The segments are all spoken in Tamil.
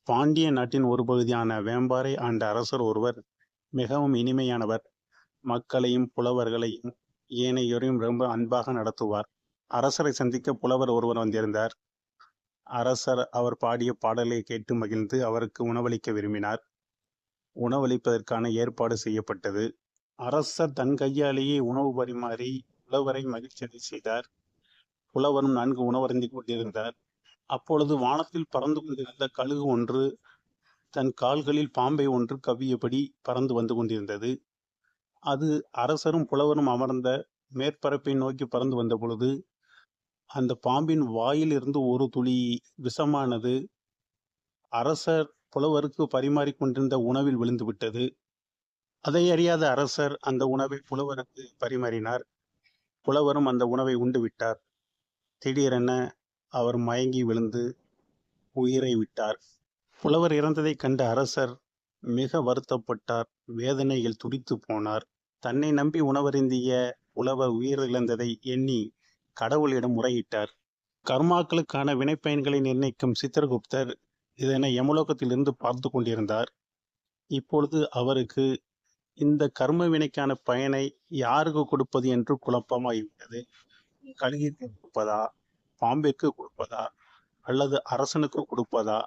பாண்டிய நாட்டின் ஒரு பகுதியான வேம்பாறை ஆண்ட அரசர் ஒருவர் மிகவும் இனிமையானவர். மக்களையும் புலவர்களையும் ஏனையோரையும் ரொம்ப அன்பாக நடத்துவார். அரசரை சந்திக்க புலவர் ஒருவர் வந்திருந்தார். அரசர் அவர் பாடிய பாடலை கேட்டு மகிழ்ந்து அவருக்கு உணவளிக்க விரும்பினார். உணவளிப்பதற்கான ஏற்பாடு செய்யப்பட்டது. அரசர் தன் கையாலேயே உணவு பரிமாறி புலவரை மகிழ்ச்சியடை செய்தார். புலவரும் நன்கு உணவருந்திக் கொண்டிருந்தார். அப்பொழுது வானத்தில் பறந்து கொண்டிருந்த கழுகு ஒன்று தன் கால்களில் பாம்பை ஒன்று கவ்வியபடி பறந்து வந்து கொண்டிருந்தது. அது அரசரும் புலவரும் அமர்ந்த மேற்பரப்பை நோக்கி பறந்து வந்த பொழுது அந்த பாம்பின் வாயில் இருந்து ஒரு துளி விஷமானது அரசர் புலவருக்கு பரிமாறிக் கொண்டிருந்த உணவில் விழுந்து விட்டது. அதை அறியாத அரசர் அந்த உணவை புலவருக்கு பரிமாறினார். புலவரும் அந்த உணவை உண்டு விட்டார். திடீரென அவர் மயங்கி விழுந்து உயிரை விட்டார். புலவர் இறந்ததைக் கண்ட அரசர் மிக வருத்தப்பட்டார். வேதனையில் துடித்து போனார். தன்னை நம்பி உணவருந்திய புலவர் உயிரிழந்ததை எண்ணி கடவுளிடம் முறையிட்டார். கர்மாக்களுக்கான வினைப்பயன்களை நிர்ணயிக்கும் சித்திரகுப்தர் இதனை யமலோகத்திலிருந்து பார்த்து கொண்டிருந்தார். இப்பொழுது அவருக்கு இந்த கர்ம வினைக்கான பயனை யாருக்கு கொடுப்பது என்று குழப்பமாகிவிட்டது. கழுகிற்கு கொடுப்பதா, பாம்பிற்கு கொடுப்பதா, அல்லது அரசனுக்கு கொடுப்பதா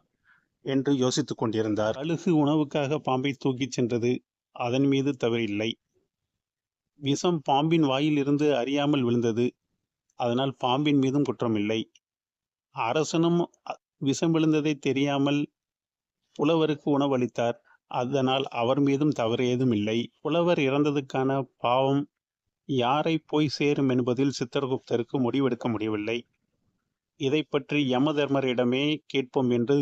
என்று யோசித்துக் கொண்டிருந்தார். கழுகு உணவுக்காக பாம்பை தூக்கிச் சென்றது. அதன் மீது தவறில்லை. விஷம் பாம்பின் வாயில் இருந்து அறியாமல் விழுந்தது. அதனால் பாம்பின் மீதும் குற்றமில்லை. அரசனும் விஷம் விழுந்ததை தெரியாமல் புலவருக்கு உணவளித்தார். அதனால் அவர் மீதும் தவறு ஏதும் இல்லை. புலவர் இறந்ததுக்கான பாவம் யாரை போய் சேரும் என்பதில் சித்திரகுப்தருக்கு முடிவெடுக்க முடியவில்லை. இதை பற்றி யமதர்மரிடமே கேட்போம் என்று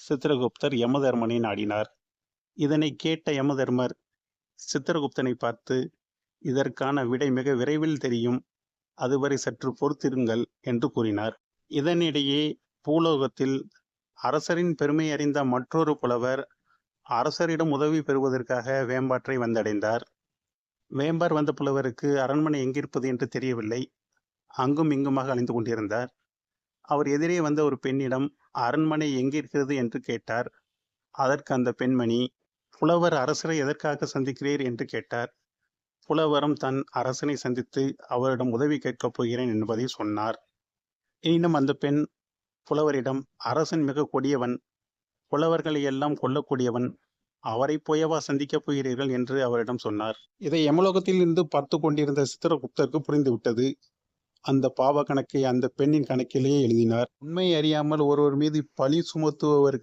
சித்திரகுப்தர் யமதர்மனை நாடினார். இதனை கேட்ட யமதர்மர் சித்திரகுப்தனை பார்த்து, இதற்கான விடை மிக விரைவில் தெரியும், அதுவரை சற்று பொறுத்திருங்கள் என்று கூறினார். இதனிடையே பூலோகத்தில் அரசரின் பெருமை அறிந்த மற்றொரு புலவர் அரசரிடம் உதவி பெறுவதற்காக வேம்பாற்றை வந்தடைந்தார். வேம்பார் வந்த புலவருக்கு அரண்மனை எங்கிருப்பது என்று தெரியவில்லை. அங்கும் இங்குமாக அலைந்து கொண்டிருந்தார். அவர் எதிரே வந்த ஒரு பெண்ணிடம் அரண்மனை எங்கிருக்கிறது என்று கேட்டார். அதற்கு அந்த பெண்மணி, புலவர் அரசரை எதற்காக சந்திக்கிறீர் என்று கேட்டார். புலவரும் தன் அரசனை சந்தித்து அவரிடம் உதவி கேட்கப் போகிறேன் என்பதை சொன்னார். எனினும் அந்த பெண் புலவரிடம், அரசன் மிக கொடியவன், புலவர்களை எல்லாம் கொல்லக்கூடியவன், அவரை போயவா சந்திக்கப் போகிறீர்கள் என்று அவரிடம் சொன்னார். இதை யமலோகத்தில் இருந்து பார்த்து கொண்டிருந்த சித்திரகுப்தருக்கு புரிந்துவிட்டது. அந்த பாவ கணக்கை அந்த பெண்ணின் கணக்கிலேயே எழுதினார். உண்மை அறியாமல் ஒருவர் மீது பழி சுமத்துபவருக்கு